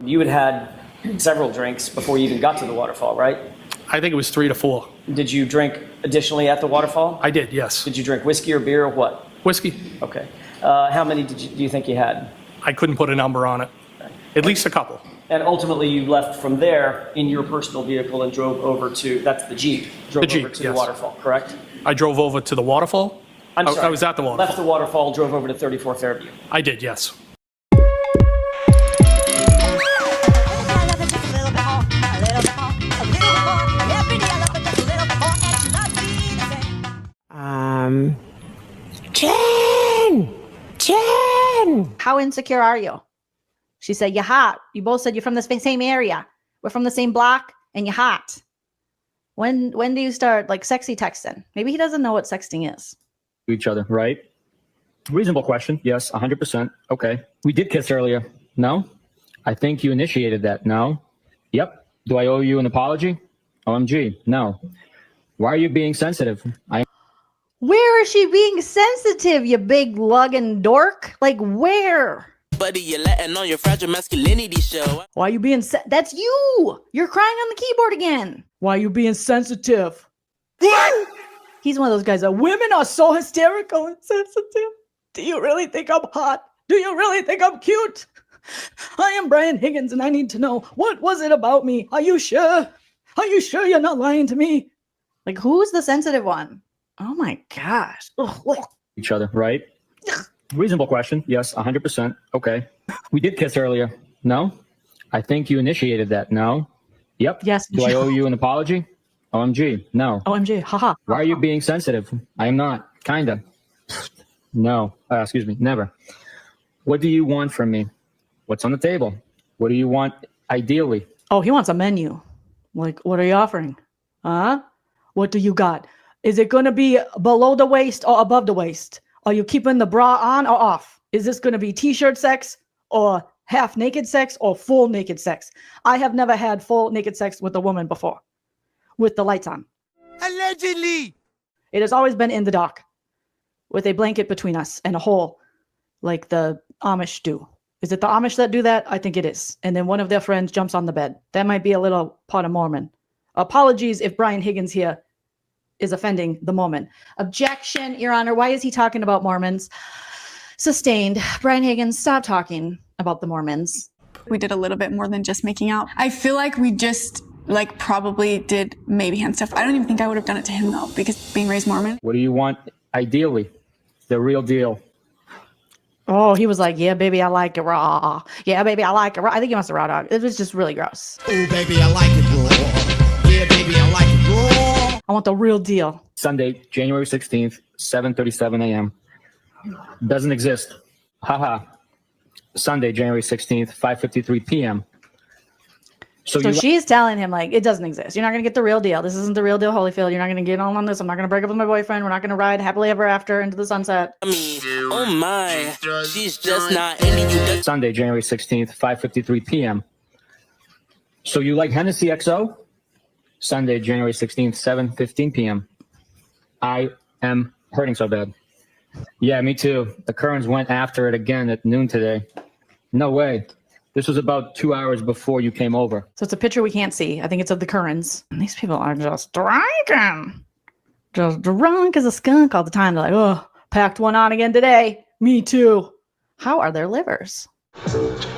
You had had several drinks before you even got to the waterfall, right? I think it was 3 to 4. Did you drink additionally at the waterfall? I did, yes. Did you drink whiskey or beer or what? Whiskey. Okay. How many do you think you had? I couldn't put a number on it. At least a couple. And ultimately you left from there in your personal vehicle and drove over to, that's the Jeep, drove over to the waterfall, correct? I drove over to the waterfall? I'm sorry. I was at the waterfall. Left the waterfall, drove over to 34th Fairview. I did, yes. Jen! How insecure are you? She said, you're hot. You both said you're from the same area. We're from the same block and you're hot. When do you start like sexy texting? Maybe he doesn't know what sexting is. Each other, right? Reasonable question. Yes, 100%. Okay. We did kiss earlier. No? I think you initiated that. No? Yep. Do I owe you an apology? OMG. No. Why are you being sensitive? Where is she being sensitive, you big lugging dork? Like where? Buddy, you're letting on your fragile masculinity show. Why are you being that's you! You're crying on the keyboard again. Why are you being sensitive? What? He's one of those guys that women are so hysterical and sensitive. Do you really think I'm hot? Do you really think I'm cute? I am Brian Higgins and I need to know, what was it about me? Are you sure? Are you sure you're not lying to me? Like, who's the sensitive one? Oh my gosh. Each other, right? Reasonable question. Yes, 100%. Okay. We did kiss earlier. No? I think you initiated that. No? Yep. Yes. Do I owe you an apology? OMG. No. OMG. Haha. Why are you being sensitive? I am not. Kinda. No. Excuse me. Never. What do you want from me? What's on the table? What do you want ideally? Oh, he wants a menu. Like, what are you offering? Huh? What do you got? Is it going to be below the waist or above the waist? Are you keeping the bra on or off? Is this going to be t-shirt sex or half naked sex or full naked sex? I have never had full naked sex with a woman before with the lights on. Allegedly. It has always been in the dark with a blanket between us and a hole like the Amish do. Is it the Amish that do that? I think it is. And then one of their friends jumps on the bed. That might be a little part of Mormon. Apologies if Brian Higgins here is offending the Mormon. Objection, Your Honor. Why is he talking about Mormons? Sustained. Brian Higgins, stop talking about the Mormons. We did a little bit more than just making out. I feel like we just probably did maybe hand stuff. I don't even think I would have done it to him though, because being raised Mormon. What do you want ideally? The real deal. Oh, he was like, yeah, baby, I like it raw. Yeah, baby, I like it raw. I think he wants the raw dog. It was just really gross. Oh, baby, I like it raw. Yeah, baby, I like it raw. I want the real deal. Sunday, January 16th, 7:37 a.m. Doesn't exist. Haha. Sunday, January 16th, 5:53 p.m. So she's telling him, like, it doesn't exist. You're not going to get the real deal. This isn't the real deal, Holyfield. You're not going to get on this. I'm not going to break up with my boyfriend. We're not going to ride happily ever after into the sunset. I mean, oh my, she's just not into you. Sunday, January 16th, 5:53 p.m. So you like Hennessy XO? Sunday, January 16th, 7:15 p.m. I am hurting so bad. Yeah, me too. The Currens went after it again at noon today. No way. This was about 2 hours before you came over. So it's a picture we can't see. I think it's of the Currens. And these people are just drinking. Just drunk as a skunk all the time. They're like, oh, packed one on again today. Me too. How are their livers?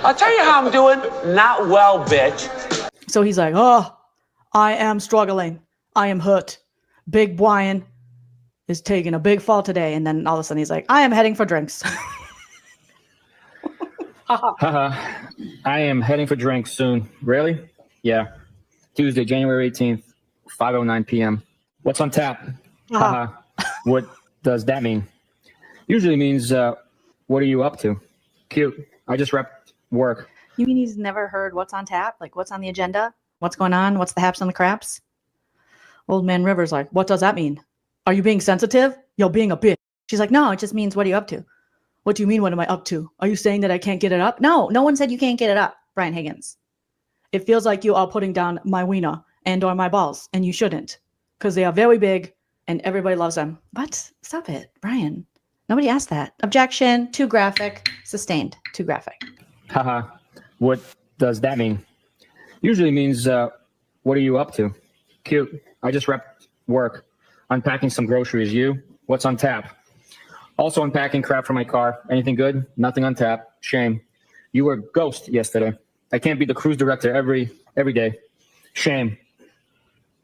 I'll tell you how I'm doing. Not well, bitch. So he's like, oh, I am struggling. I am hurt. Big Brian is taking a big fall today. And then all of a sudden he's like, I am heading for drinks. I am heading for drinks soon. Really? Yeah. Tuesday, January 18th, 5:09 p.m. What's on tap? What does that mean? Usually means, what are you up to? Cute. I just wrapped work. You mean he's never heard what's on tap? Like, what's on the agenda? What's going on? What's the haps and the craps? Old man River's like, what does that mean? Are you being sensitive? You're being a bitch. She's like, no, it just means, what are you up to? What do you mean, what am I up to? Are you saying that I can't get it up? No, no one said you can't get it up, Brian Higgins. It feels like you are putting down my wiener and or my balls, and you shouldn't, because they are very big and everybody loves them. What? Stop it, Brian. Nobody asked that. Objection, too graphic. Sustained, too graphic. What does that mean? Usually means, what are you up to? Cute. I just wrapped work. Unpacking some groceries. You? What's on tap? Also unpacking crap for my car. Anything good? Nothing on tap. Shame. You were ghost yesterday. I can't be the cruise director every day. Shame.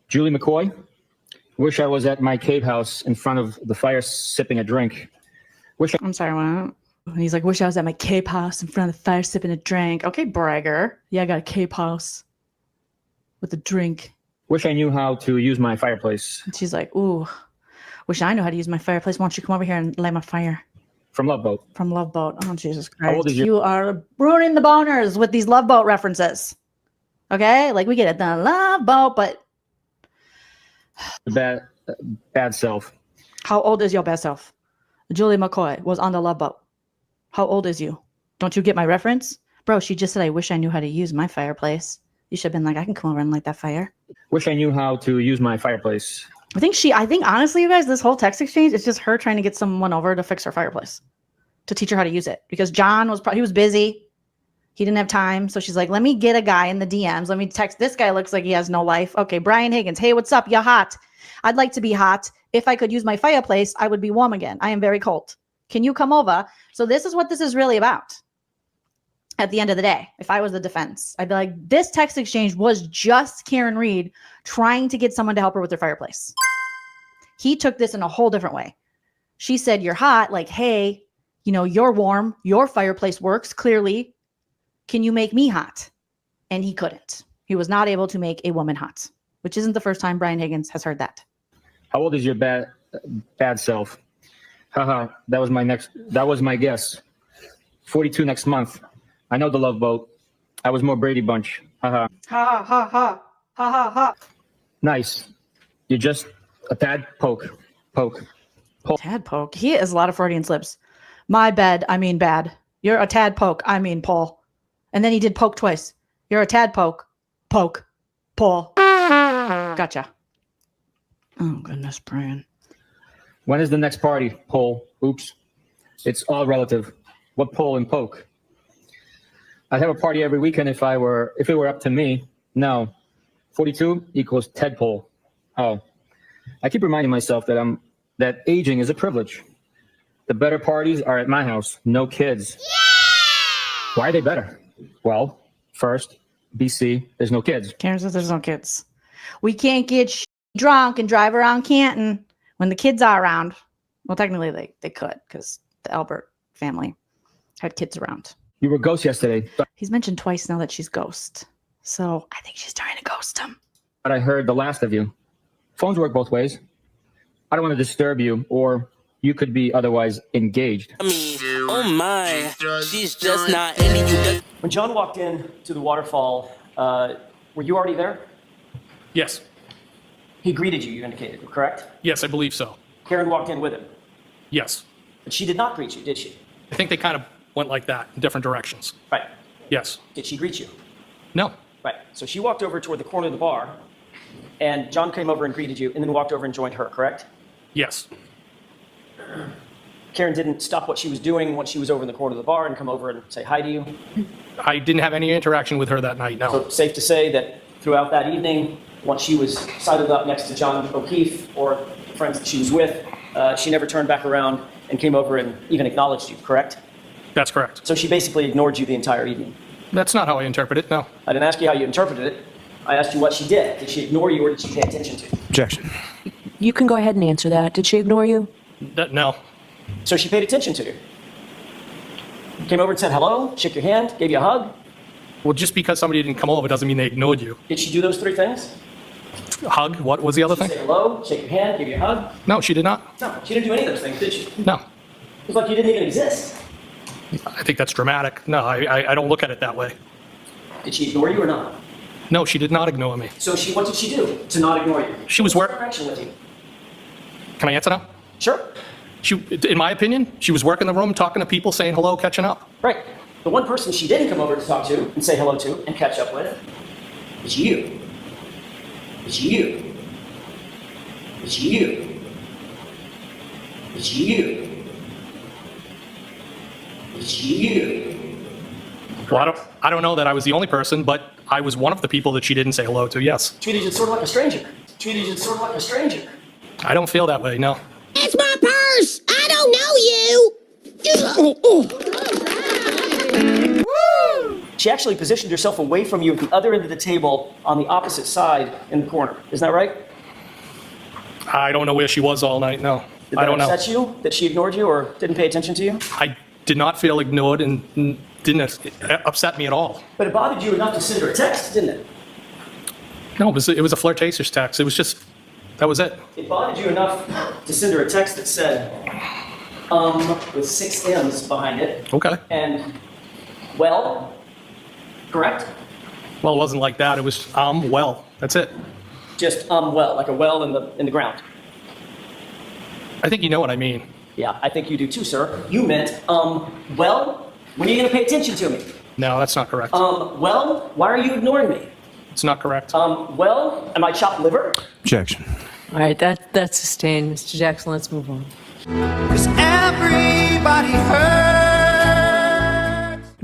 Julie McCoy? Wish I was at my cave house in front of the fire sipping a drink. I'm sorry, what? And he's like, wish I was at my cape house in front of the fire sipping a drink. Okay, bragger. Yeah, I got a cape house with a drink. Wish I knew how to use my fireplace. And she's like, ooh, wish I knew how to use my fireplace. Why don't you come over here and light my fire? From Love Boat. From Love Boat. Oh, Jesus How old Christ. is your- You are ruining the boners with these Love Boat references. Okay? Like, we get it, the Love Boat, but The bad self. how old is your best self? Julie McCoy was on the Love Boat. How old is you? Don't you get my reference? Bro, she just said, I wish I knew how to use my fireplace. You should have been like, I can come over and light that fire. Wish I knew how to use my fireplace. I think honestly, you guys, this whole text exchange is just her trying to get someone over to fix her fireplace, to teach her how to use it. Because John he was busy. He didn't have time. So she's like, let me get a guy in the DMs. Let me text. This guy looks like he has no life. Okay, Brian Higgins. Hey, what's up? You hot? I'd like to be hot. If I could use my fireplace, I would be warm again. I am very cold. Can you come over? So this is what this is really about. At the end of the day, if I was the defense, I'd be like, this text exchange was just Karen Read trying to get someone to help her with their fireplace. He took this in a whole different way. She said, you're hot. Like, hey, you're warm. Your fireplace works clearly. Can you make me hot? And he couldn't. He was not able to make a woman hot, which isn't the first time Brian Higgins has heard that. How old is your bad self? Haha, that was my guess. 42 next month. I know the Love Boat. I was more Brady Bunch. Haha. Ha ha ha ha ha ha. Nice. You're just a tad poke. Tad poke. He has a lot of Freudian slips. My bed, I mean bad. You're a tad poke, I mean Paul. And then he did poke twice. You're a tad poke. Poke. Paul. Gotcha. Oh, goodness, Brian. When is the next party? Pole. Oops. It's all relative. What pole and poke? I'd have a party every weekend if it were up to me. No. 42 equals Ted pole. Oh. I keep reminding myself that aging is a privilege. The better parties are at my house. No kids. Yeah! Why are they better? Well, first, BC, there's no kids. Karen says there's no kids. We can't get drunk and drive around Canton when the kids are around. Well, technically they could, because the Albert family had kids around. You were ghost yesterday. He's mentioned twice now that she's ghost. So I think she's trying to ghost him. But I heard the last of you. Phones work both ways. I don't want to disturb you, or you could be otherwise engaged. Oh my, she's just not into you. When John walked in to the waterfall, were you already there? Yes. He greeted you, you indicated, correct? Yes, I believe so. Karen walked in with him. Yes. But she did not greet you, did she? I think they kind of went like that in different directions. Right. Yes. Did she greet you? No. Right. So she walked over toward the corner of the bar, and John came over and greeted you, and then walked over and joined her, correct? Yes. Karen didn't stop what she was doing when she was over in the corner of the bar and come over and say hi to you? I didn't have any interaction with her that night, no. So safe to say that throughout that evening, once she was sidled up next to John O'Keefe or friends that she was with, she never turned back around and came over and even acknowledged you, correct? That's correct. So she basically ignored you the entire evening. That's not how I interpret it, no. I didn't ask you how you interpreted it. I asked you what she did. Did she ignore you or did she pay attention to you? Objection. You can go ahead and answer that. Did she ignore you? No. So she paid attention to you. Came over and said hello, shook your hand, gave you a hug. Well, just because somebody didn't come over doesn't mean they ignored you. Did she do those three things? Hug? What was the other Did she thing? say hello, shake your hand, give you a hug? No, she did not. No, she didn't do any of those things, did she? No. It was like you didn't even exist. I think that's dramatic. No, I don't look at it that way. Did she ignore you or not? No, she did not ignore me. So what did she do to not ignore you? She was What's her interaction with you? Can I answer now? Sure. In my opinion, she was working the room, talking to people, saying hello, catching up. Right. The one person she didn't come over to talk to and say hello to and catch up with is you. It's you. It's you. It's you. It's you. Well, I don't know that I was the only person, but I was one of the people that she didn't say hello to, yes. Treated you sort of like a stranger. Treated you sort of like a stranger. I don't feel that way, no. It's my purse. I don't know you. She actually positioned herself away from you at the other end of the table on the opposite side in the corner. Isn't that right? I don't know where she was all night, no. Did I that don't know. upset you that she ignored you or didn't pay attention to you? I did not feel ignored and didn't upset me at all. But it bothered you enough to send her a text, didn't it? No, it was a flirtatious text. It was just, that was it. It bothered you enough to send her a text that said, with 6 M's behind it. Okay. And, well, correct? Well, it wasn't like that. It was, well, that's it. Just, well, like a well in the ground. I think you know what I mean. Yeah, I think you do too, sir. You meant, well, when are you gonna pay attention to me? No, that's not correct. Well, why are you ignoring me? It's not correct. Well, am I chopped liver? Objection. All right, that's sustained. Mr. Jackson, let's move on. Everybody hurts.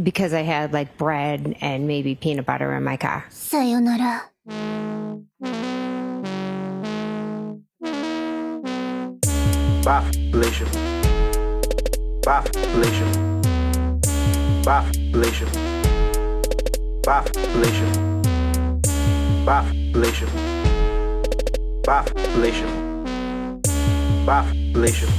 Because I had like bread and maybe peanut butter in my car. Sayonara. Violation. Violation. Violation. Violation. Violation. Violation. Violation.